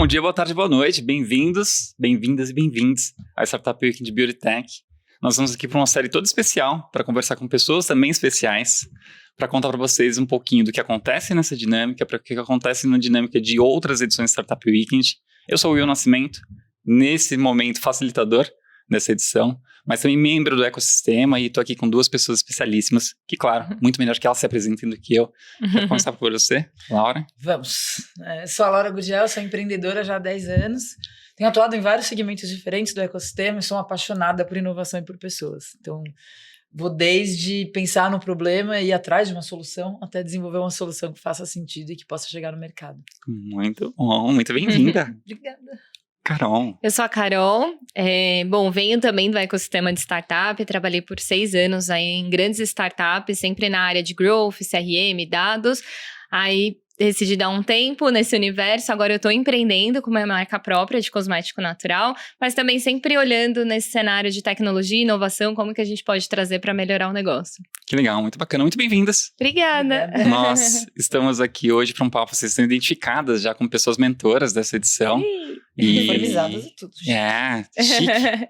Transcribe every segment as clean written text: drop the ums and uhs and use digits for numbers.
Bom dia, boa tarde, boa noite. Bem-vindos, bem-vindas e bem-vindos ao Startup Weekend de Beauty Tech. Nós estamos aqui para uma série toda especial, para conversar com pessoas também especiais, para contar para vocês um pouquinho do que acontece nessa dinâmica, para o que acontece na dinâmica de outras edições do Startup Weekend. Eu sou o Will Nascimento, nesse momento facilitador dessa edição, mas também membro do ecossistema e estou aqui com duas pessoas especialíssimas, que claro, muito melhor que elas se apresentem do que eu. Quero começar por você, Laura. Vamos. Sou a Laura Gudiel, sou empreendedora já há 10 anos. Tenho atuado em vários segmentos diferentes do ecossistema e sou uma apaixonada por inovação e por pessoas. Então, vou desde pensar no problema e ir atrás de uma solução, até desenvolver uma solução que faça sentido e que possa chegar no mercado. Muito bom, muito bem-vinda. Obrigada. Carol. Eu sou a Carol, venho também do ecossistema de startup, trabalhei por 6 anos aí em grandes startups, sempre na área de growth, CRM, dados, aí decidi dar um tempo nesse universo, agora eu estou empreendendo com uma marca própria de cosmético natural, mas também sempre olhando nesse cenário de tecnologia e inovação, como que a gente pode trazer para melhorar o negócio. Que legal, muito bacana, muito bem-vindas. Obrigada. Nós estamos aqui hoje para um papo, vocês estão identificadas já como pessoas mentoras dessa edição. Uniformizadas e tudo.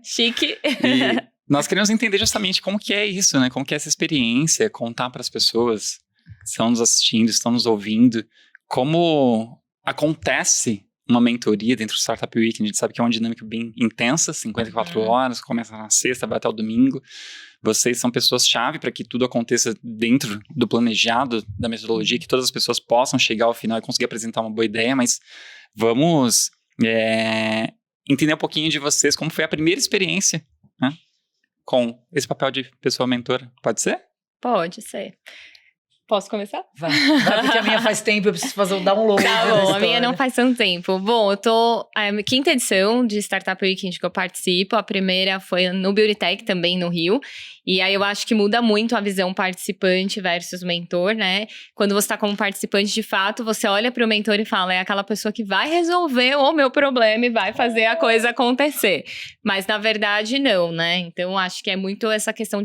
Chique. E nós queremos entender justamente como que é isso, né? Como que é essa experiência, contar para as pessoas que estão nos assistindo, estão nos ouvindo, como acontece uma mentoria dentro do Startup Weekend. A gente sabe que é uma dinâmica bem intensa, 54 horas, começa na sexta, vai até o domingo. Vocês são pessoas-chave para que tudo aconteça dentro do planejado, da metodologia, que todas as pessoas possam chegar ao final e conseguir apresentar uma boa ideia, mas vamos entender um pouquinho de vocês, como foi a primeira experiência, né, com esse papel de pessoa mentora. Pode ser? Pode ser. Posso começar? Vai, porque a minha faz tempo, eu preciso fazer o download. Tá bom, a minha não faz tanto tempo. Bom, eu tô... A 5ª edição de Startup Weekend que eu participo, a primeira foi no Beauty Tech, também no Rio. E aí eu acho que muda muito a visão participante versus mentor, né? Quando você tá como participante, de fato, você olha pro mentor e fala, é aquela pessoa que vai resolver o meu problema e vai fazer a coisa acontecer. Mas, na verdade, não, né? Então, acho que é muito essa questão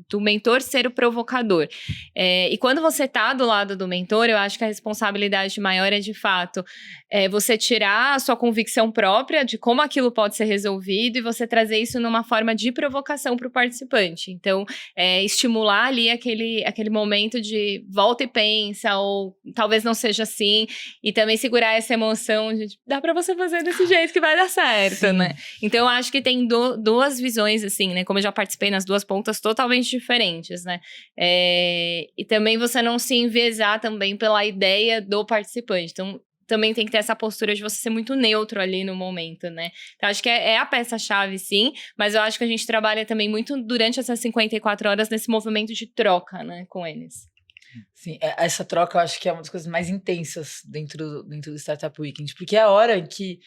do mentor ser o provocador. E quando você tá do lado do mentor, eu acho que a responsabilidade maior é, de fato, você tirar a sua convicção própria de como aquilo pode ser resolvido e você trazer isso numa forma de provocação pro participante. Então, estimular ali aquele momento de volta e pensa, ou talvez não seja assim, e também segurar essa emoção de dá pra você fazer desse jeito que vai dar certo, Sim. né? Então, eu acho que tem duas visões, assim, né? Como eu já participei nas duas pontas totalmente diferentes, né? E também você não se enviesar também pela ideia do participante. Então, também tem que ter essa postura de você ser muito neutro ali no momento, né? Então, acho que é a peça-chave, sim, mas eu acho que a gente trabalha também muito durante essas 54 horas nesse movimento de troca, né, com eles. Sim, essa troca eu acho que é uma das coisas mais intensas dentro do Startup Weekend, porque é a hora que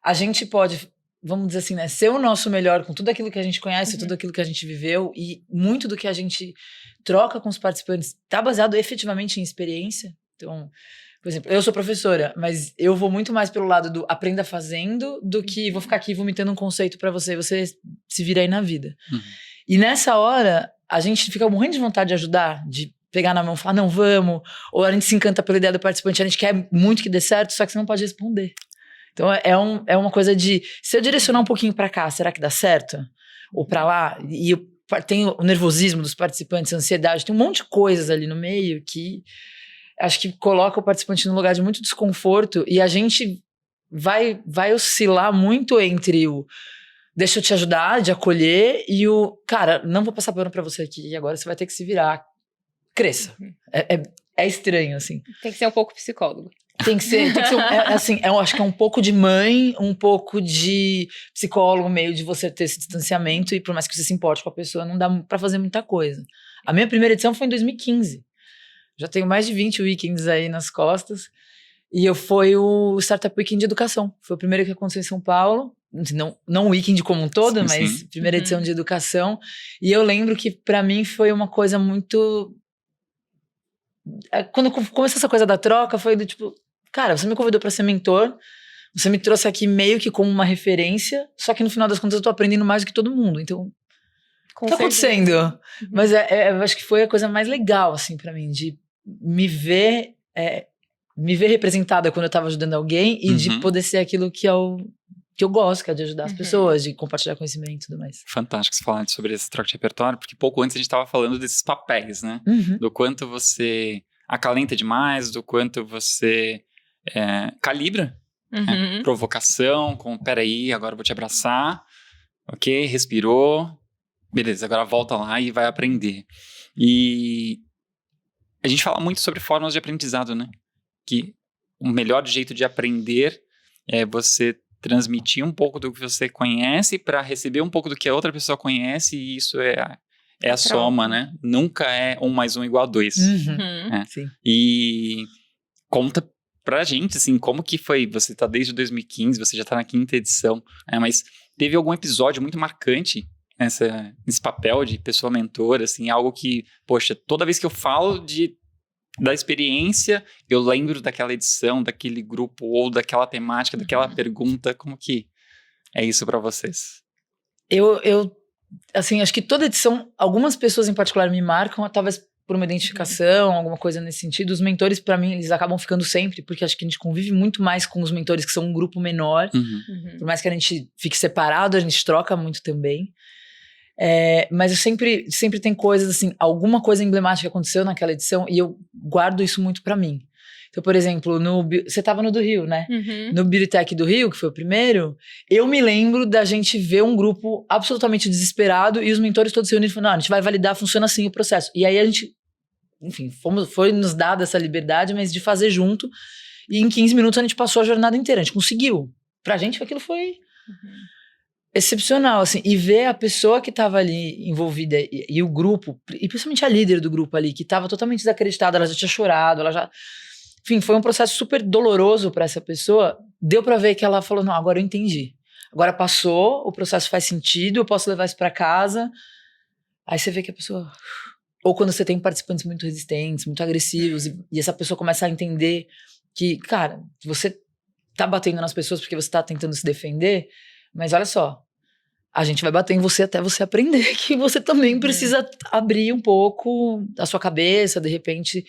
a gente pode, vamos dizer assim, né, ser o nosso melhor com tudo aquilo que a gente conhece, tudo aquilo que a gente viveu, e muito do que a gente troca com os participantes está baseado efetivamente em experiência. Então, por exemplo, eu sou professora, mas eu vou muito mais pelo lado do aprenda fazendo do que vou ficar aqui vomitando um conceito para você se vira aí na vida. E nessa hora, a gente fica morrendo de vontade de ajudar, de pegar na mão e falar, não, vamos, ou a gente se encanta pela ideia do participante, a gente quer muito que dê certo, só que você não pode responder. Então, é uma coisa de, se eu direcionar um pouquinho para cá, será que dá certo? Ou para lá? E tem o nervosismo dos participantes, a ansiedade, tem um monte de coisas ali no meio que acho que coloca o participante num lugar de muito desconforto, e a gente vai oscilar muito entre o deixa eu te ajudar, de acolher, e o cara, não vou passar pano pra você aqui, agora você vai ter que se virar. Cresça. É estranho, assim. Tem que ser um pouco psicólogo. Tem que ser assim, eu acho que é um pouco de mãe, um pouco de psicólogo, meio de você ter esse distanciamento, e por mais que você se importe com a pessoa, não dá pra fazer muita coisa. A minha primeira edição foi em 2015. Já tenho mais de 20 weekends aí nas costas. E foi o Startup Weekend de Educação. Foi o primeiro que aconteceu em São Paulo. Não o weekend como um todo, mas primeira edição de educação. E eu lembro que pra mim foi uma coisa muito... Quando começou essa coisa da troca, foi do tipo... Cara, você me convidou pra ser mentor. Você me trouxe aqui meio que como uma referência. Só que no final das contas eu tô aprendendo mais do que todo mundo. Então... O que tá acontecendo? Mas eu acho que foi a coisa mais legal, assim, pra mim, de me ver me ver representada quando eu tava ajudando alguém e de poder ser aquilo que eu gosto, que é de ajudar as pessoas, de compartilhar conhecimento e tudo mais. Fantástico você falar sobre esse troca de repertório, porque pouco antes a gente estava falando desses papéis, né? Do quanto você acalenta demais, do quanto você calibra. Provocação, com peraí, agora eu vou te abraçar, ok, respirou, beleza, agora volta lá e vai aprender. E a gente fala muito sobre formas de aprendizado, né? Que o melhor jeito de aprender é você transmitir um pouco do que você conhece para receber um pouco do que a outra pessoa conhece, e isso é a soma, né? Nunca é 1 mais 1 igual a 2. Sim. E conta pra gente, assim, como que foi? Você tá desde 2015, você já tá na 5ª edição, mas teve algum episódio muito marcante nesse papel de pessoa mentora, assim, algo que, poxa, toda vez que eu falo da experiência, eu lembro daquela edição, daquele grupo, ou daquela temática, daquela pergunta, como que é isso pra vocês? Eu assim, acho que toda edição, algumas pessoas em particular me marcam, talvez por uma identificação, alguma coisa nesse sentido. Os mentores, pra mim, eles acabam ficando sempre, porque acho que a gente convive muito mais com os mentores que são um grupo menor. Por mais que a gente fique separado, a gente troca muito também. Mas eu sempre tem coisas assim, alguma coisa emblemática aconteceu naquela edição e eu guardo isso muito pra mim. Então, por exemplo, você tava no do Rio, né? No Beauty Tech do Rio, que foi o primeiro, eu me lembro da gente ver um grupo absolutamente desesperado e os mentores todos se reunindo e falando, a gente vai validar, funciona assim o processo. E aí a gente, enfim, foi nos dada essa liberdade, mas de fazer junto, e em 15 minutos a gente passou a jornada inteira, a gente conseguiu. Pra gente aquilo foi excepcional, assim, e ver a pessoa que tava ali envolvida e o grupo, e principalmente a líder do grupo ali, que tava totalmente desacreditada, ela já tinha chorado, enfim, foi um processo super doloroso para essa pessoa. Deu para ver que ela falou, não, agora eu entendi. Agora passou, o processo faz sentido, eu posso levar isso para casa. Aí você vê que a pessoa... Ou quando você tem participantes muito resistentes, muito agressivos, e essa pessoa começa a entender que, cara, você tá batendo nas pessoas porque você tá tentando se defender, mas olha só, a gente vai bater em você até você aprender que você também precisa abrir um pouco a sua cabeça, de repente...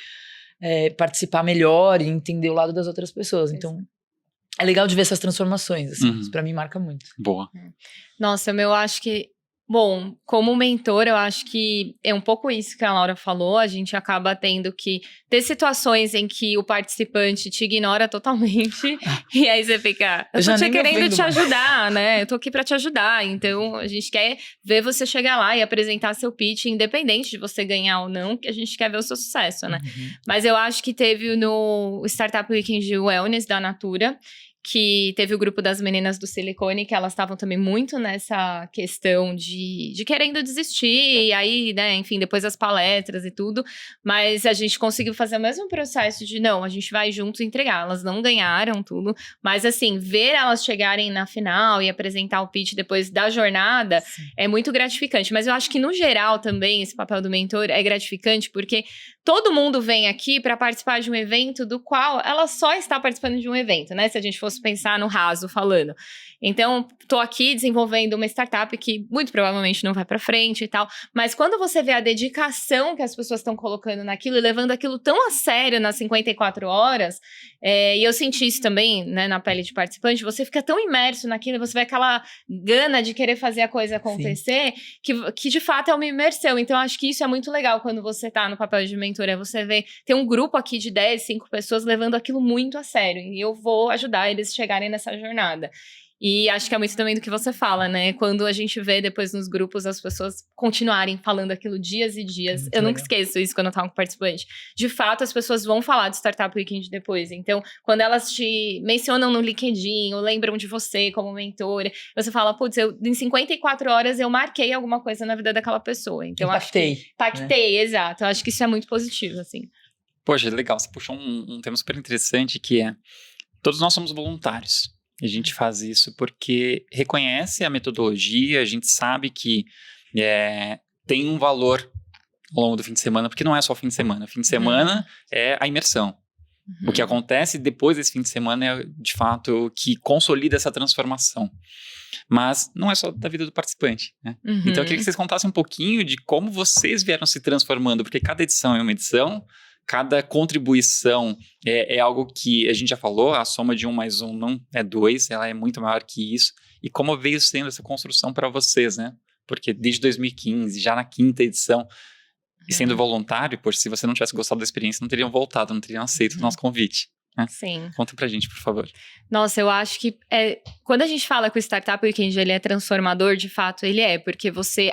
participar melhor e entender o lado das outras pessoas. Então, é legal de ver essas transformações, assim. Isso pra mim marca muito. Boa. Nossa, eu acho que... Bom, como mentor, eu acho que é um pouco isso que a Laura falou. A gente acaba tendo que ter situações em que o participante te ignora totalmente. E aí você fica, eu tô te querendo te ajudar, né? Eu tô aqui pra te ajudar. Então, a gente quer ver você chegar lá e apresentar seu pitch, independente de você ganhar ou não, que a gente quer ver o seu sucesso, né? Mas eu acho que teve no Startup Weekend de Wellness da Natura, que teve o grupo das meninas do silicone, que elas estavam também muito nessa questão de querendo desistir, e aí, né, enfim, depois das palestras e tudo, mas a gente conseguiu fazer o mesmo processo de, não, a gente vai juntos entregar, elas não ganharam tudo, mas assim, ver elas chegarem na final e apresentar o pitch depois da jornada é muito gratificante, mas eu acho que no geral também esse papel do mentor é gratificante, porque todo mundo vem aqui para participar de um evento do qual ela só está participando de um evento, né? Se a gente fosse pensar no raso falando. Então, tô aqui desenvolvendo uma startup que muito provavelmente não vai para frente e tal, mas quando você vê a dedicação que as pessoas estão colocando naquilo e levando aquilo tão a sério nas 54 horas, e eu senti isso também, né, na pele de participante, você fica tão imerso naquilo e você vê aquela gana de querer fazer a coisa acontecer, que de fato é uma imersão. Então, eu acho que isso é muito legal quando você tá no papel de mentor, você vê, tem um grupo aqui de 10, 5 pessoas levando aquilo muito a sério, e eu vou ajudar eles a chegarem nessa jornada. E acho que é muito também do que você fala, né? Quando a gente vê depois nos grupos as pessoas continuarem falando aquilo dias e dias. Eu nunca esqueço isso quando eu tava com participante. De fato, as pessoas vão falar do Startup Weekend depois. Então, quando elas te mencionam no LinkedIn ou lembram de você como mentora, você fala, putz, em 54 horas eu marquei alguma coisa na vida daquela pessoa. Então, impactei, né? Exato. Eu acho que isso é muito positivo, assim. Poxa, legal. Você puxou um tema super interessante que é, todos nós somos voluntários. A gente faz isso porque reconhece a metodologia, a gente sabe que tem um valor ao longo do fim de semana, porque não é só o fim de semana. O fim de semana é a imersão. O que acontece depois desse fim de semana é, de fato, o que consolida essa transformação. Mas não é só da vida do participante, né? Então, eu queria que vocês contassem um pouquinho de como vocês vieram se transformando, porque cada edição é uma edição, cada contribuição é algo que a gente já falou, a soma de 1 mais 1 não é 2, ela é muito maior que isso. E como veio sendo essa construção para vocês, né? Porque desde 2015, já na 5ª edição, e sendo voluntário, pois se você não tivesse gostado da experiência, não teriam voltado, não teriam aceito o nosso convite. Né? Sim. Conta pra gente, por favor. Nossa, eu acho que quando a gente fala que o Startup Weekend ele é transformador, de fato ele é, porque você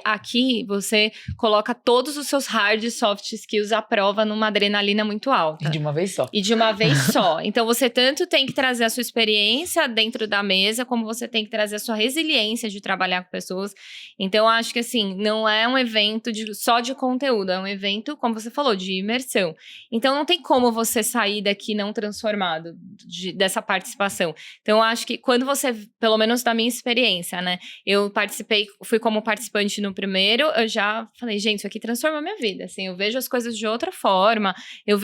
coloca todos os seus hard e soft skills à prova numa adrenalina muito alta. E de uma vez só. E de uma vez só. Então você tanto tem que trazer a sua experiência dentro da mesa, como você tem que trazer a sua resiliência de trabalhar com pessoas. Então eu acho que assim, não é um evento só de conteúdo, é um evento, como você falou, de imersão. Então não tem como você sair daqui não transformado dessa participação. Então, eu acho que quando você, pelo menos da minha experiência, né? Eu fui como participante no primeiro, eu já falei, gente, isso aqui transformou a minha vida. Assim, eu vejo as coisas de outra forma, eu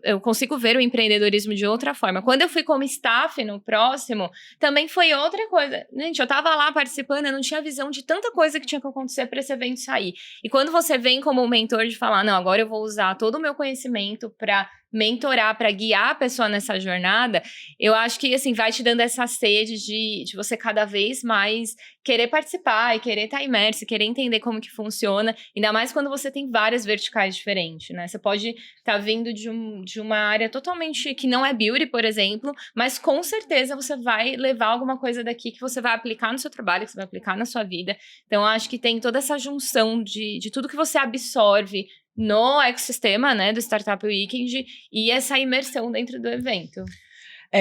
eu consigo ver o empreendedorismo de outra forma. Quando eu fui como staff no próximo, também foi outra coisa. Gente, eu tava lá participando, eu não tinha visão de tanta coisa que tinha que acontecer para esse evento sair. E quando você vem como mentor de falar, não, agora eu vou usar todo o meu conhecimento para mentorar, para guiar a pessoa nessa jornada, eu acho que, assim, vai te dando essa sede de você cada vez mais querer participar e querer estar imerso, querer entender como que funciona, ainda mais quando você tem várias verticais diferentes, né? Você pode estar vindo de uma área totalmente que não é beauty, por exemplo, mas com certeza você vai levar alguma coisa daqui que você vai aplicar no seu trabalho, que você vai aplicar na sua vida. Então, eu acho que tem toda essa junção de tudo que você absorve no ecossistema, né, do Startup Weekend e essa imersão dentro do evento.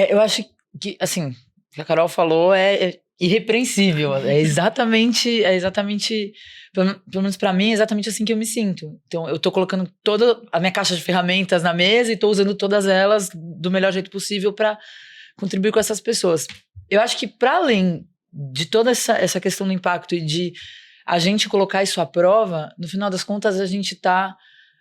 Eu acho que, assim, o que a Carol falou é irrepreensível. É exatamente, pelo menos pra mim, é exatamente assim que eu me sinto. Então, eu tô colocando toda a minha caixa de ferramentas na mesa e tô usando todas elas do melhor jeito possível para contribuir com essas pessoas. Eu acho que para além de toda essa questão do impacto e de a gente colocar isso à prova, no final das contas a gente tá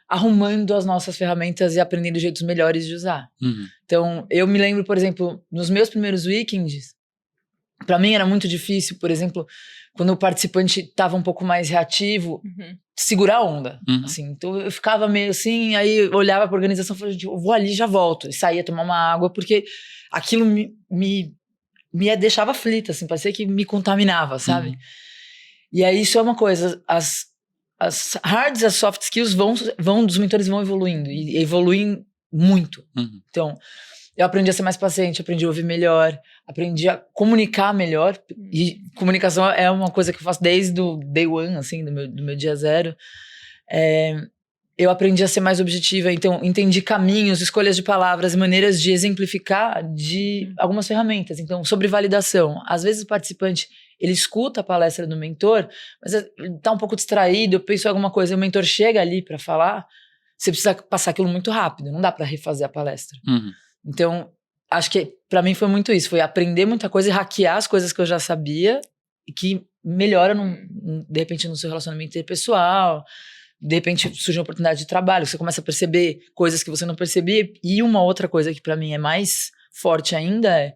arrumando as nossas ferramentas e aprendendo jeitos melhores de usar. Uhum. Então, eu me lembro, por exemplo, nos meus primeiros weekends, para mim era muito difícil, por exemplo, quando o participante estava um pouco mais reativo, segurar a onda. Uhum. Assim. Então, eu ficava meio assim, aí eu olhava para a organização e falava, eu vou ali e já volto. E saía tomar uma água, porque aquilo me deixava aflita, assim, parecia que me contaminava, sabe? E aí isso é uma coisa, as hard e as soft skills dos mentores vão evoluindo, e evoluem muito. Então, eu aprendi a ser mais paciente, aprendi a ouvir melhor, aprendi a comunicar melhor, e comunicação é uma coisa que eu faço desde o day one, assim, do meu dia zero. Eu aprendi a ser mais objetiva, então entendi caminhos, escolhas de palavras, maneiras de exemplificar de algumas ferramentas. Então, sobre validação, às vezes o participante, ele escuta a palestra do mentor, mas ele tá um pouco distraído, pensou em alguma coisa, e o mentor chega ali para falar, você precisa passar aquilo muito rápido, não dá para refazer a palestra. Então, acho que para mim foi muito isso, foi aprender muita coisa e hackear as coisas que eu já sabia e que melhoram, de repente, no seu relacionamento interpessoal. De repente surge uma oportunidade de trabalho, você começa a perceber coisas que você não percebia. E uma outra coisa que para mim é mais forte ainda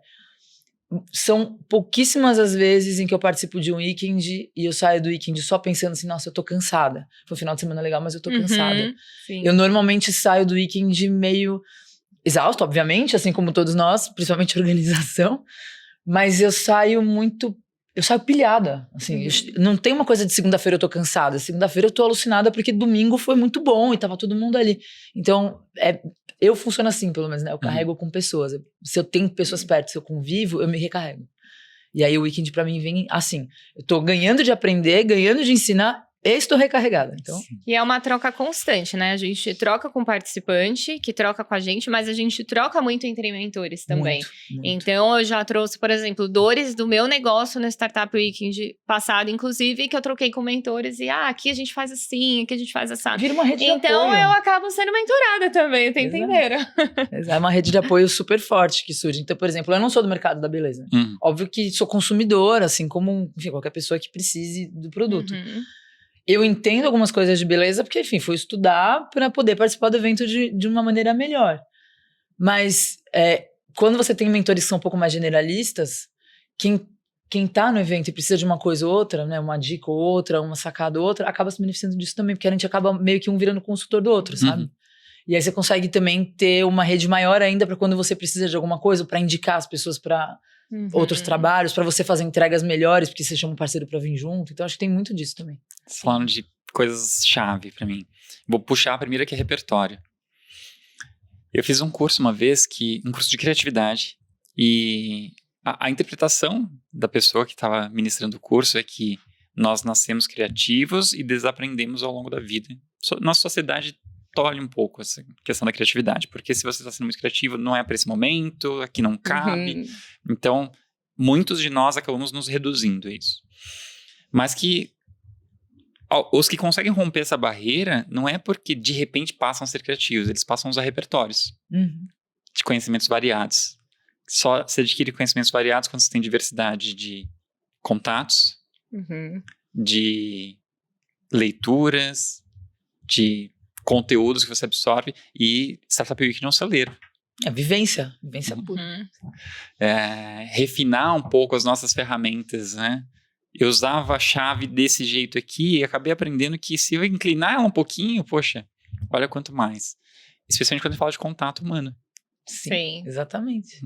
são pouquíssimas as vezes em que eu participo de um weekend e eu saio do weekend só pensando assim, nossa, eu tô cansada. Foi um final de semana legal, mas eu tô cansada. Sim. Eu normalmente saio do weekend meio exausto, obviamente, assim como todos nós, principalmente a organização, mas eu saio pilhada, assim, não tem uma coisa de segunda-feira eu tô cansada, segunda-feira eu tô alucinada porque domingo foi muito bom e tava todo mundo ali. Então, eu funciono assim, pelo menos, né, eu carrego com pessoas. Se eu tenho pessoas perto, se eu convivo, eu me recarrego. E aí o weekend pra mim vem assim, eu tô ganhando de aprender, ganhando de ensinar, e estou recarregada, então... E é uma troca constante, né? A gente troca com o participante, que troca com a gente, mas a gente troca muito entre mentores também. Muito. Então, eu já trouxe, por exemplo, dores do meu negócio no Startup Weekend passado, inclusive, que eu troquei com mentores e, aqui a gente faz assim, aqui a gente faz assado. Vira uma rede de apoio. Então, eu acabo sendo mentorada também, o tempo inteiro. É uma rede de apoio super forte que surge. Então, por exemplo, eu não sou do mercado da beleza. Óbvio que sou consumidora, assim como, enfim, qualquer pessoa que precise do produto. Eu entendo algumas coisas de beleza, porque, enfim, fui estudar para poder participar do evento de uma maneira melhor. Mas, quando você tem mentores que são um pouco mais generalistas, quem tá no evento e precisa de uma coisa ou outra, né, uma dica ou outra, uma sacada ou outra, acaba se beneficiando disso também, porque a gente acaba meio que um virando consultor do outro, sabe? E aí você consegue também ter uma rede maior ainda para quando você precisa de alguma coisa, para indicar as pessoas para outros trabalhos, para você fazer entregas melhores, porque você chama um parceiro para vir junto. Então acho que tem muito disso também. Falando de coisas-chave para mim. Vou puxar a primeira, que é repertório. Eu fiz um curso uma vez, um curso de criatividade, e a interpretação da pessoa que estava ministrando o curso é que nós nascemos criativos e desaprendemos ao longo da vida. Nossa sociedade tolhe um pouco essa questão da criatividade, porque se você está sendo muito criativo, não é para esse momento, aqui não cabe. Então, muitos de nós acabamos nos reduzindo a isso. Mas que os que conseguem romper essa barreira não é porque de repente passam a ser criativos, eles passam a usar repertórios de conhecimentos variados. Só se adquire conhecimentos variados quando você tem diversidade de contatos, de leituras, de conteúdos que você absorve, e Startup Week não é um celeiro. É vivência pura. Refinar um pouco as nossas ferramentas, né? Eu usava a chave desse jeito aqui e acabei aprendendo que se eu inclinar ela um pouquinho, poxa, olha quanto mais. Especialmente quando a gente fala de contato humano. Sim. Exatamente.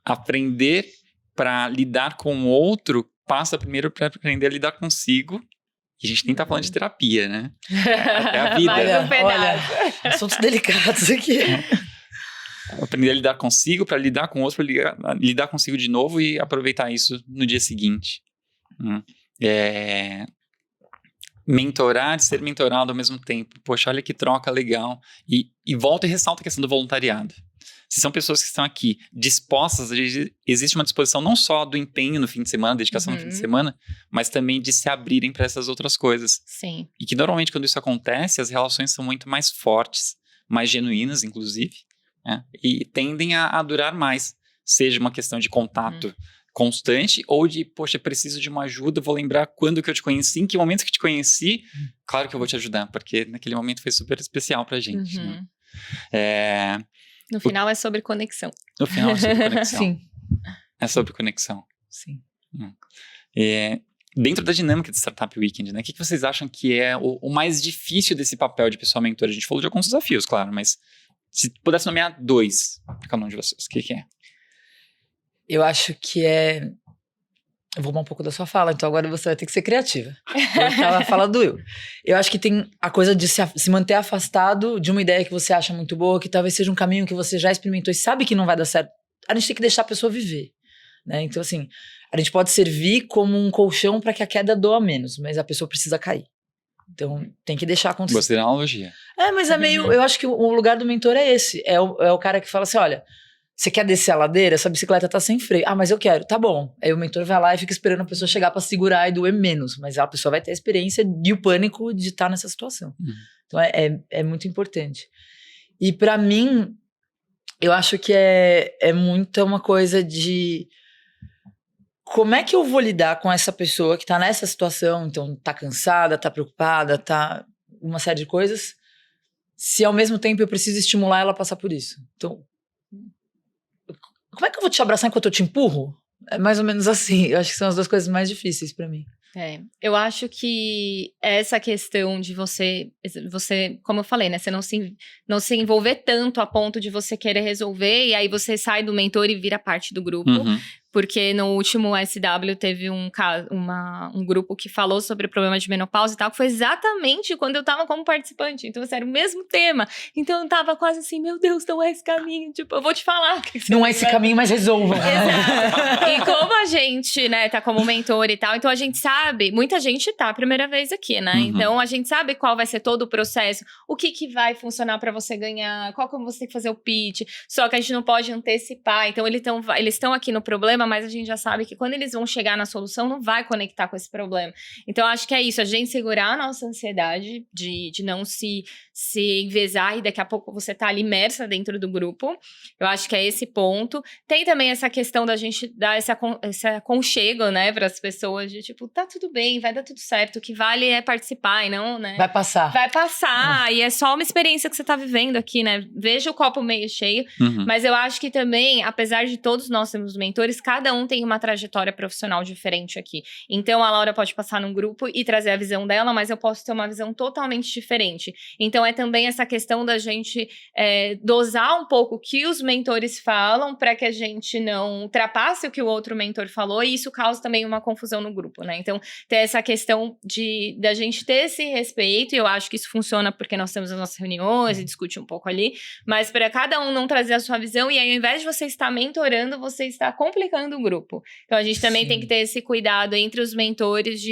Aprender para lidar com o outro passa primeiro para aprender a lidar consigo. E a gente nem tá falando de terapia, né? Até a vida. Olha, assuntos delicados aqui. Aprender a lidar consigo, para lidar com o outro, para lidar consigo de novo e aproveitar isso no dia seguinte. Mentorar, ser mentorado ao mesmo tempo. Poxa, olha que troca legal. E volta e ressalta a questão do voluntariado. Se são pessoas que estão aqui dispostas, existe uma disposição não só do empenho no fim de semana, dedicação no fim de semana, mas também de se abrirem para essas outras coisas. Sim. E que normalmente quando isso acontece, as relações são muito mais fortes, mais genuínas, inclusive, né? E tendem a durar mais. Seja uma questão de contato constante ou de, poxa, preciso de uma ajuda, vou lembrar quando que eu te conheci, em que momento que eu te conheci, claro que eu vou te ajudar, porque naquele momento foi super especial pra gente. Né? No final é sobre conexão. No final é sobre conexão. Sim. É sobre conexão. Sim. Dentro da dinâmica de Startup Weekend, né? O que vocês acham que é o mais difícil desse papel de pessoa mentora? A gente falou de alguns desafios, claro, mas se pudesse nomear 2 para cada um de vocês, o que é? Eu acho que é... Eu vou roubar um pouco da sua fala, então agora você vai ter que ser criativa. A fala do eu. Eu acho que tem a coisa de se manter afastado de uma ideia que você acha muito boa, que talvez seja um caminho que você já experimentou e sabe que não vai dar certo. A gente tem que deixar a pessoa viver. Né? Então, assim, a gente pode servir como um colchão para que a queda doa menos, mas a pessoa precisa cair. Então, tem que deixar acontecer. Gostei da analogia. Mas é meio... Eu acho que o lugar do mentor é esse. É o cara que fala assim, olha... Você quer descer a ladeira? Essa bicicleta tá sem freio. Ah, mas eu quero. Tá bom. Aí o mentor vai lá e fica esperando a pessoa chegar pra segurar e doer menos. Mas a pessoa vai ter a experiência e o pânico de estar nessa situação. Então é muito importante. E pra mim, eu acho que é muito uma coisa de... Como é que eu vou lidar com essa pessoa que tá nessa situação? Então, tá cansada, tá preocupada, tá... Uma série de coisas. Se ao mesmo tempo eu preciso estimular ela a passar por isso. Então... Como é que eu vou te abraçar enquanto eu te empurro? É mais ou menos assim. Eu acho que são as 2 coisas mais difíceis pra mim. Eu acho que essa questão de você, como eu falei, né? Você não se envolver tanto a ponto de você querer resolver e aí você sai do mentor e vira parte do grupo. Porque no último SW teve um grupo que falou sobre o problema de menopausa e tal, que foi exatamente quando eu tava como participante. Então, assim, era o mesmo tema. Então, eu tava quase assim, meu Deus, não é esse caminho. Tipo, eu vou te falar. Não é esse caminho, mas resolvam. Exato. E como a gente, né, tá como mentor e tal, então a gente sabe, muita gente tá a primeira vez aqui, né? Então, a gente sabe qual vai ser todo o processo, o que vai funcionar pra você ganhar, qual como você tem que fazer o pitch. Só que a gente não pode antecipar. Então, eles estão aqui no problema, mas a gente já sabe que quando eles vão chegar na solução, não vai conectar com esse problema. Então, acho que é isso, a gente segurar a nossa ansiedade de não se envezar e daqui a pouco você tá ali imersa dentro do grupo. Eu acho que é esse ponto. Tem também essa questão da gente dar esse aconchego, né, para as pessoas de tipo, tá tudo bem, vai dar tudo certo, o que vale é participar e não, né? Vai passar. Vai passar, e é só uma experiência que você tá vivendo aqui, né? Veja o copo meio cheio, mas eu acho que também, apesar de todos nós sermos mentores, cada um tem uma trajetória profissional diferente aqui. Então, a Laura pode passar num grupo e trazer a visão dela, mas eu posso ter uma visão totalmente diferente. Então, é também essa questão da gente dosar um pouco o que os mentores falam para que a gente não ultrapasse o que o outro mentor falou, e isso causa também uma confusão no grupo, né? Então, ter essa questão da gente ter esse respeito, e eu acho que isso funciona porque nós temos as nossas reuniões e discute um pouco ali, mas para cada um não trazer a sua visão, e aí ao invés de você estar mentorando, você está complicando o grupo. Então a gente também tem que ter esse cuidado entre os mentores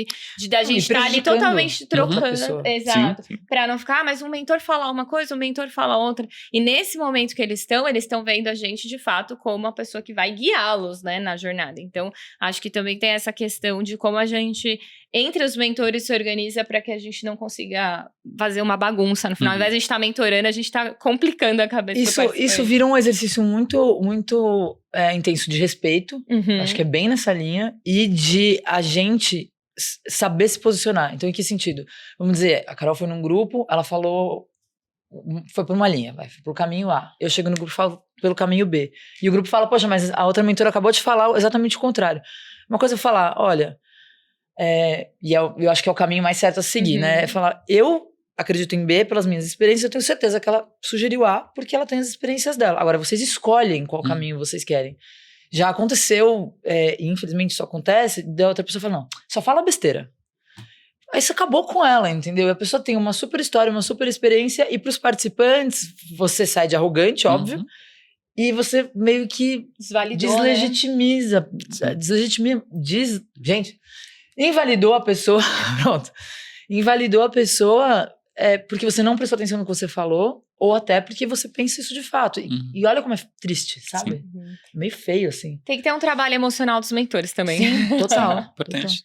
da gente estar ali totalmente trocando. Exato. Para não ficar, mas um mentor fala uma coisa, um mentor fala outra. E nesse momento que eles estão vendo a gente de fato como a pessoa que vai guiá-los, né, na jornada. Então acho que também tem essa questão de como a gente entre os mentores se organiza para que a gente não consiga fazer uma bagunça no final. Ao invés de a gente estar mentorando, a gente está complicando a cabeça. Isso vira um exercício muito, muito intenso de respeito. Acho que é bem nessa linha. E de a gente saber se posicionar. Então, em que sentido? Vamos dizer, a Carol foi num grupo, ela falou... Foi por uma linha, foi pro caminho A. Eu chego no grupo e falo pelo caminho B. E o grupo fala, poxa, mas a outra mentora acabou de falar exatamente o contrário. Uma coisa é falar, olha... e eu acho que é o caminho mais certo a seguir, né? É falar, eu acredito em B pelas minhas experiências, eu tenho certeza que ela sugeriu A porque ela tem as experiências dela. Agora, vocês escolhem qual caminho vocês querem. Já aconteceu, e infelizmente isso acontece, da outra pessoa falar, não, só fala besteira. Aí você acabou com ela, entendeu? A pessoa tem uma super história, uma super experiência, e pros participantes, você sai de arrogante, óbvio, e você meio que deslegitimiza, gente, invalidou a pessoa, pronto, invalidou a pessoa porque você não prestou atenção no que você falou, ou até porque você pensa isso de fato. E olha como é triste, sabe? Meio feio, assim. Tem que ter um trabalho emocional dos mentores também. Sim, total. Importante.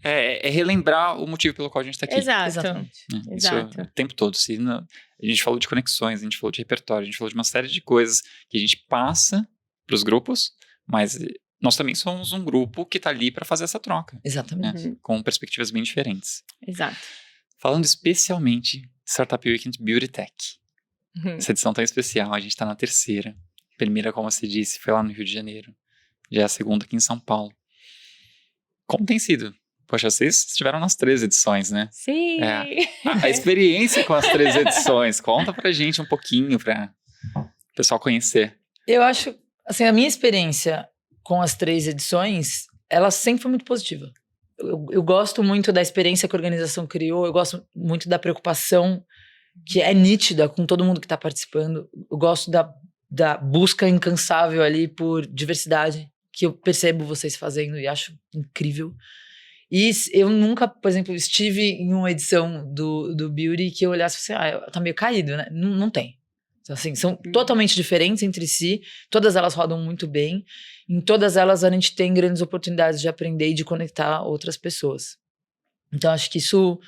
É relembrar o motivo pelo qual a gente está aqui. Exatamente. Isso o tempo todo. A gente falou de conexões, a gente falou de repertório, a gente falou de uma série de coisas que a gente passa para os grupos, mas nós também somos um grupo que está ali para fazer essa troca. Exatamente. Com perspectivas bem diferentes. Exato. Falando especialmente de Startup Weekend Beauty Tech. Essa edição tão especial, a gente está na 3ª. A primeira, como você disse, foi lá no Rio de Janeiro. Já é a 2ª aqui em São Paulo. Como tem sido? Poxa, vocês estiveram nas 3 edições, né? Sim! A experiência com as 3 edições. Conta pra gente um pouquinho, pra o pessoal conhecer. Eu acho, assim, a minha experiência com as 3 edições, ela sempre foi muito positiva. Eu gosto muito da experiência que a organização criou, eu gosto muito da preocupação que é nítida com todo mundo que está participando. Eu gosto da busca incansável ali por diversidade, que eu percebo vocês fazendo e acho incrível. E eu nunca, por exemplo, estive em uma edição do Beauty que eu olhasse e falei, tá meio caído, né? Não tem. Então, assim, são totalmente diferentes entre si, todas elas rodam muito bem, em todas elas a gente tem grandes oportunidades de aprender e de conectar outras pessoas. Então, acho que isso...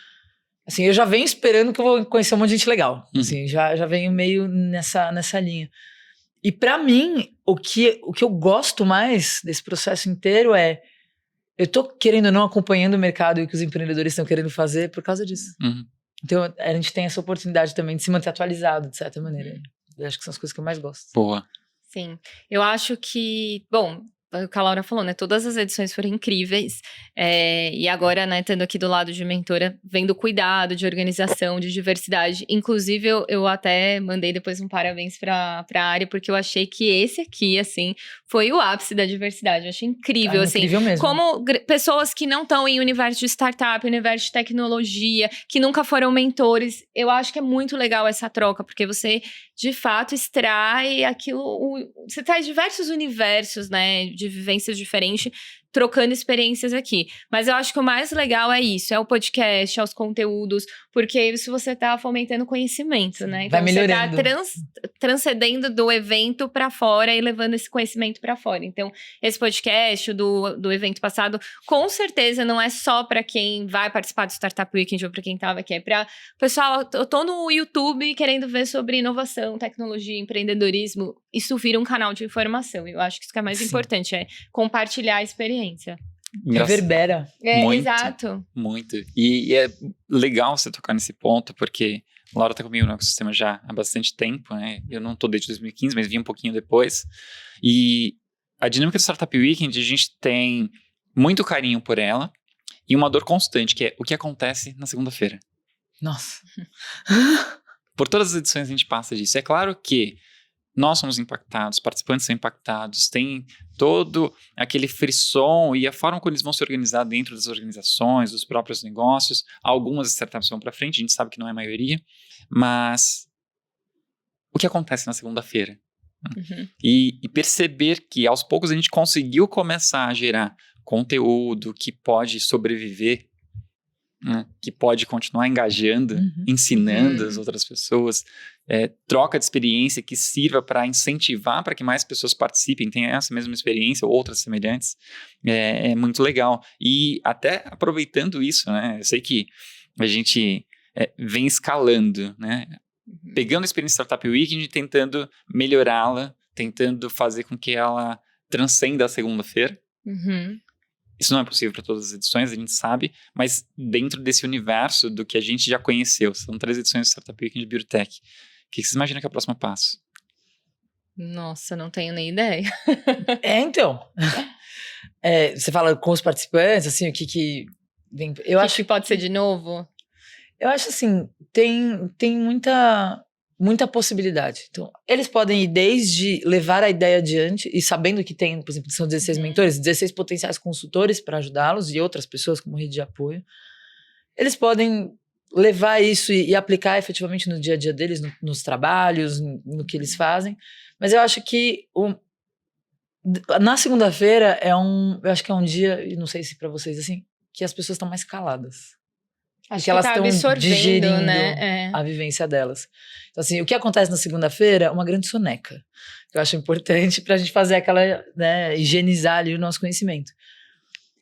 Assim, eu já venho esperando que eu vou conhecer um monte de gente legal. Assim, já venho meio nessa linha. E pra mim, o que eu gosto mais desse processo inteiro eu tô querendo ou não acompanhando o mercado e o que os empreendedores estão querendo fazer por causa disso. Então, a gente tem essa oportunidade também de se manter atualizado, de certa maneira. Eu acho que são as coisas que eu mais gosto. Boa. Sim. Eu acho que, bom, o que a Laura falou, né? Todas as edições foram incríveis. E agora, né, estando aqui do lado de mentora, vendo cuidado de organização, de diversidade. Inclusive, eu até mandei depois um parabéns pra área, porque eu achei que esse aqui, assim, foi o ápice da diversidade. Eu achei incrível, assim. Incrível mesmo. Como pessoas que não estão em universo de startup, universo de tecnologia, que nunca foram mentores. Eu acho que é muito legal essa troca, porque você, de fato, extrai aquilo... Você traz diversos universos, né, de vivências diferentes, trocando experiências aqui. Mas eu acho que o mais legal é isso, é o podcast, é os conteúdos, porque isso você tá fomentando conhecimento, né? Então vai melhorando. Você tá transcendendo do evento para fora e levando esse conhecimento para fora. Então, esse podcast do evento passado, com certeza não é só para quem vai participar do Startup Weekend ou para quem tava aqui, é para pessoal, eu tô no YouTube querendo ver sobre inovação, tecnologia, empreendedorismo, isso vira um canal de informação. Eu acho que isso que é mais importante, é compartilhar a experiência. Reverbera. Muito, exato. Muito. E é legal você tocar nesse ponto, porque a Laura tá comigo no ecossistema já há bastante tempo, né? Eu não tô desde 2015, mas vim um pouquinho depois. E a dinâmica do Startup Weekend, a gente tem muito carinho por ela e uma dor constante, que é o que acontece na segunda-feira. Nossa. Por todas as edições a gente passa disso. É claro que nós somos impactados, participantes são impactados, tem todo aquele frisson e a forma como eles vão se organizar dentro das organizações, dos próprios negócios. Algumas startups vão para frente, a gente sabe que não é a maioria, mas o que acontece na segunda-feira? Uhum. E perceber que aos poucos a gente conseguiu começar a gerar conteúdo que pode sobreviver, né, que pode continuar engajando, ensinando as outras pessoas, troca de experiência que sirva para incentivar para que mais pessoas participem, tenham essa mesma experiência ou outras semelhantes, é muito legal. E até aproveitando isso, né, eu sei que a gente vem escalando, né, pegando a experiência Startup Weekend e tentando melhorá-la, tentando fazer com que ela transcenda a segunda-feira. Uhum. Isso não é possível para todas as edições, a gente sabe, mas dentro desse universo do que a gente já conheceu, são 3 edições do Startup Weekend de Beautytech. O que vocês imaginam que é o próximo passo? Nossa, não tenho nem ideia. Então. Você fala com os participantes, assim, o que vem. Eu acho que pode ser de novo? Eu acho assim, tem muita possibilidade. Então, eles podem ir desde levar a ideia adiante e sabendo que tem, por exemplo, são 16 mentores, 16 potenciais consultores para ajudá-los e outras pessoas como rede de apoio. Eles podem levar isso e aplicar efetivamente no dia a dia deles, nos trabalhos, no que eles fazem. Mas eu acho que na segunda-feira eu acho que é um dia, e não sei se para vocês assim, que as pessoas estão mais caladas. Acho que elas tá estão digerindo, né? a vivência delas. Então, assim, o que acontece na segunda-feira é uma grande soneca. Eu acho importante para a gente fazer aquela, né, higienizar ali o nosso conhecimento.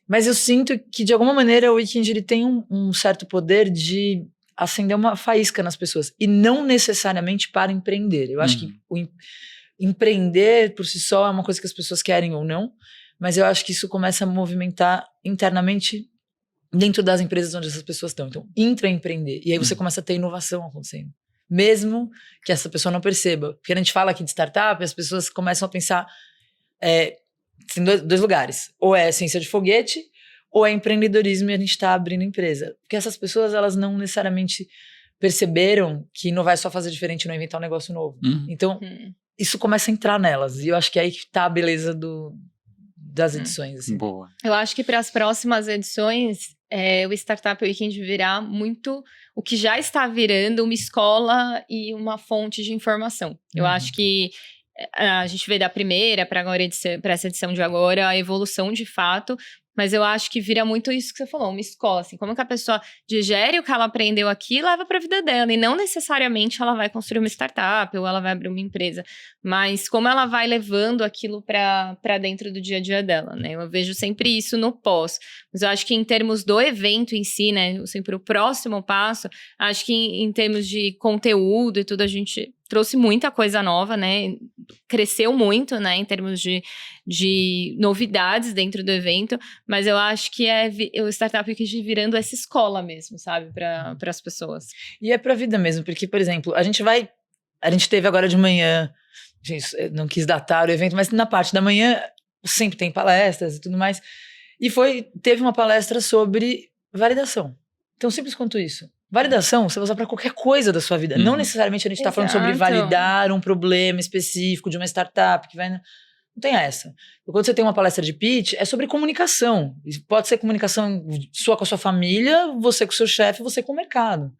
Mas eu sinto que, de alguma maneira, o Weekend ele tem um certo poder de acender uma faísca nas pessoas. E não necessariamente para empreender. Eu acho que empreender por si só é uma coisa que as pessoas querem ou não. Mas eu acho que isso começa a movimentar internamente dentro das empresas onde essas pessoas estão. Então, intraempreender. E aí você começa a ter inovação acontecendo. Mesmo que essa pessoa não perceba. Porque a gente fala aqui de startup, as pessoas começam a pensar em dois lugares. Ou é ciência de foguete, ou é empreendedorismo e a gente está abrindo empresa. Porque essas pessoas, elas não necessariamente perceberam que não vai só fazer diferente, não inventar um negócio novo. Então, isso começa a entrar nelas. E eu acho que é aí que está a beleza das edições. Assim. Boa. Eu acho que para as próximas edições, o Startup Weekend virá muito o que já está virando uma escola e uma fonte de informação. Eu acho que a gente vê da primeira para essa edição de agora a evolução de fato, mas eu acho que vira muito isso que você falou, uma escola, assim, como que a pessoa digere o que ela aprendeu aqui e leva para a vida dela, e não necessariamente ela vai construir uma startup ou ela vai abrir uma empresa, mas como ela vai levando aquilo para dentro do dia a dia dela, né? Eu vejo sempre isso no pós, mas eu acho que em termos do evento em si, né, sempre o próximo passo, acho que em termos de conteúdo e tudo, a gente trouxe muita coisa nova, né? Cresceu muito, né? Em termos de novidades dentro do evento, mas eu acho que o Startup Weekend virando essa escola mesmo, sabe? Para as pessoas. E é pra vida mesmo, porque, por exemplo, a gente teve agora de manhã, gente, não quis datar o evento, mas na parte da manhã sempre tem palestras e tudo mais, e teve uma palestra sobre validação. Tão simples quanto isso. Validação você vai usar para qualquer coisa da sua vida. Não necessariamente a gente está falando sobre validar um problema específico de uma startup que vai... Não tem essa. Quando você tem uma palestra de pitch, é sobre comunicação. Pode ser comunicação sua com a sua família, você com o seu chefe, você com o mercado.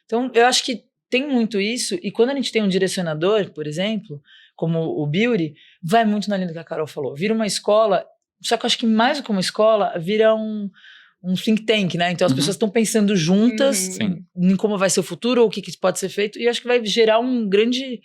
Então, eu acho que tem muito isso. E quando a gente tem um direcionador, por exemplo, como o Beauty, vai muito na linha do que a Carol falou. Vira uma escola, só que eu acho que mais do que uma escola, vira um think tank, né? Então as pessoas estão pensando juntas em como vai ser o futuro ou o que pode ser feito, e eu acho que vai gerar um grande,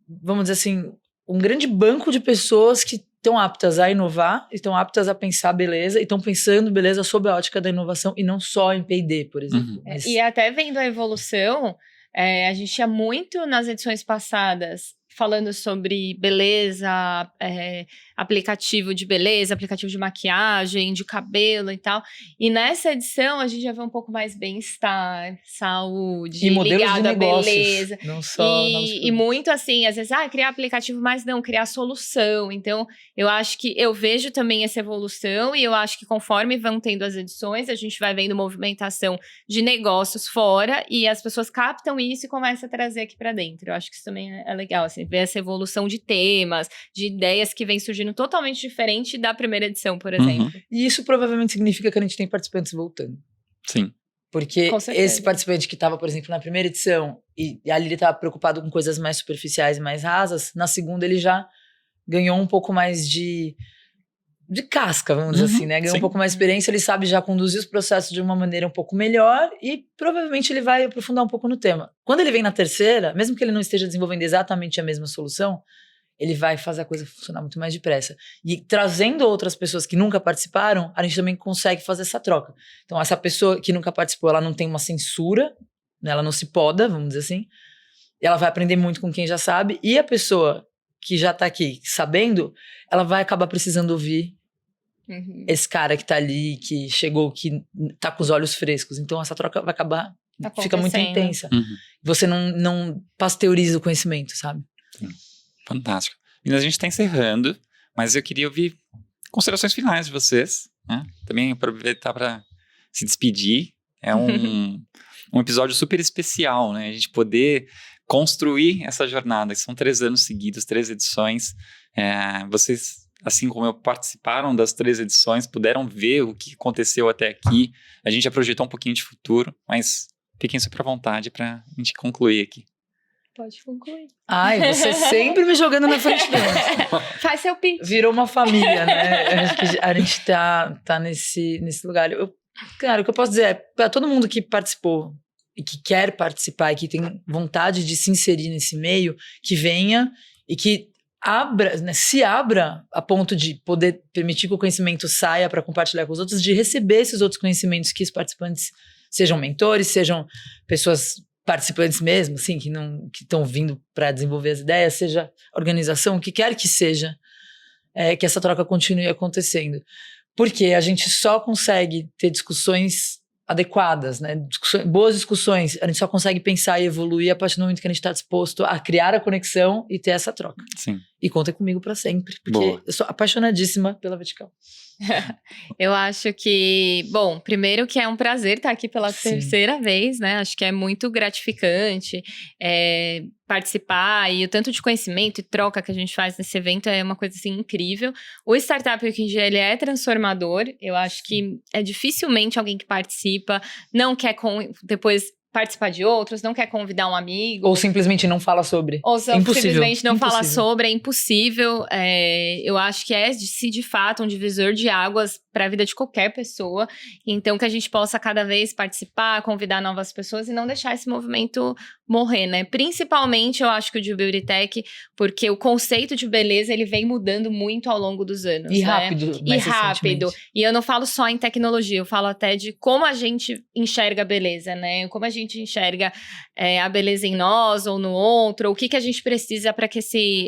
vamos dizer assim, um grande banco de pessoas que estão aptas a inovar, estão aptas a pensar beleza, e estão pensando beleza sob a ótica da inovação e não só em P&D, por exemplo. E até vendo a evolução, a gente tinha muito nas edições passadas falando sobre beleza, aplicativo de beleza, aplicativo de maquiagem, de cabelo e tal. E nessa edição a gente já vê um pouco mais bem-estar, saúde, E modelos ligado de à negócios, beleza. não só E muito assim, às vezes, criar aplicativo, mas não, criar solução. Então, eu acho que eu vejo também essa evolução e eu acho que conforme vão tendo as edições, a gente vai vendo movimentação de negócios fora e as pessoas captam isso e começam a trazer aqui para dentro. Eu acho que isso também é legal, assim, ver essa evolução de temas, de ideias que vem surgindo totalmente diferente da primeira edição, por exemplo. E isso provavelmente significa que a gente tem participantes voltando. Sim. Porque Com certeza. esse participante que estava, por exemplo, na primeira edição, e ali ele estava preocupado com coisas mais superficiais e mais rasas, na segunda ele já ganhou um pouco mais de casca, vamos dizer assim, né? Ganhou sim. um pouco mais de experiência, ele sabe já conduzir os processos de uma maneira um pouco melhor e provavelmente ele vai aprofundar um pouco no tema. Quando ele vem na terceira, mesmo que ele não esteja desenvolvendo exatamente a mesma solução, ele vai fazer a coisa funcionar muito mais depressa. E trazendo outras pessoas que nunca participaram, a gente também consegue fazer essa troca. Então, essa pessoa que nunca participou, ela não tem uma censura, né? Ela não se poda, vamos dizer assim. Ela vai aprender muito com quem já sabe. E a pessoa que já tá aqui sabendo, ela vai acabar precisando ouvir esse cara que tá ali, que chegou, que tá com os olhos frescos. Então, essa troca vai acabar, fica muito intensa. Você não pasteuriza o conhecimento, sabe? Sim. Fantástico. Meninas, a gente está encerrando, mas eu queria ouvir considerações finais de vocês, né? Também aproveitar para se despedir. É um episódio super especial, né? A gente poder construir essa jornada. São 3 anos seguidos, 3 edições. Vocês, assim como eu, participaram das 3 edições, puderam ver o que aconteceu até aqui. A gente já projetou um pouquinho de futuro, mas fiquem super à vontade para a gente concluir aqui. Pode concluir. Ai, você sempre me jogando na frente dela. Faz seu pitch. Virou uma família, né? Acho que a gente tá nesse lugar. Cara, o que eu posso dizer é, para todo mundo que participou e que quer participar e que tem vontade de se inserir nesse meio, que venha e que abra, né, se abra a ponto de poder permitir que o conhecimento saia para compartilhar com os outros, de receber esses outros conhecimentos, que os participantes sejam mentores, sejam pessoas participantes mesmo, assim, que estão vindo para desenvolver as ideias, seja organização, o que quer que seja, que essa troca continue acontecendo. Porque a gente só consegue ter discussões adequadas, né? Boas discussões, a gente só consegue pensar e evoluir a partir do momento que a gente está disposto a criar a conexão e ter essa troca. Sim. E contem comigo para sempre, porque Boa. eu sou apaixonadíssima pela Vertical. Eu acho que, bom, primeiro que é um prazer estar aqui pela terceira vez, né? Acho que é muito gratificante participar, e o tanto de conhecimento e troca que a gente faz nesse evento é uma coisa assim incrível. O Startup Weekend, ele é transformador. Eu acho que dificilmente alguém que participa não quer depois participar de outros, não quer convidar um amigo. Ou simplesmente não fala sobre. Ou impossível. Simplesmente não fala Impossível. sobre, é impossível. Eu acho que de fato um divisor de águas para a vida de qualquer pessoa. Então, que a gente possa cada vez participar, convidar novas pessoas e não deixar esse movimento morrer, né? Principalmente, eu acho que o de Beauty Tech, porque o conceito de beleza, ele vem mudando muito ao longo dos anos, E né? rápido. E rápido. E eu não falo só em tecnologia, eu falo até de como a gente enxerga a beleza, né? Como a gente enxerga a beleza em nós ou no outro, o que a gente precisa para que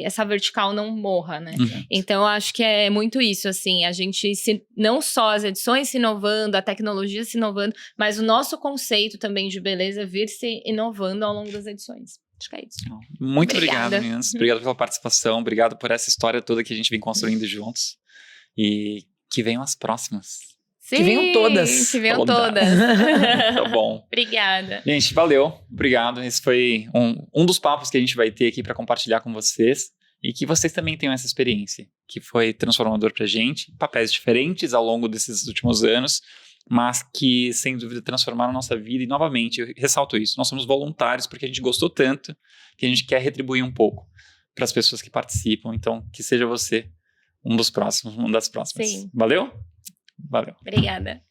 essa vertical não morra, né? Então, eu acho que é muito isso, assim, a gente não só as edições se inovando, a tecnologia se inovando, mas o nosso conceito também de beleza vir se inovando ao longo das edições. Acho que é isso. Muito obrigado, meninas. Obrigado pela participação, obrigado por essa história toda que a gente vem construindo juntos. E que venham as próximas. Sim, que venham todas. Que venham todas. Tá bom. Obrigada. Gente, valeu. Obrigado. Esse foi um dos papos que a gente vai ter aqui para compartilhar com vocês. E que vocês também tenham essa experiência, que foi transformador pra gente, papéis diferentes ao longo desses últimos anos, mas que, sem dúvida, transformaram a nossa vida. E, novamente, eu ressalto isso, nós somos voluntários porque a gente gostou tanto que a gente quer retribuir um pouco para as pessoas que participam. Então, que seja você um dos próximos, uma das próximas. Sim. Valeu? Valeu. Obrigada.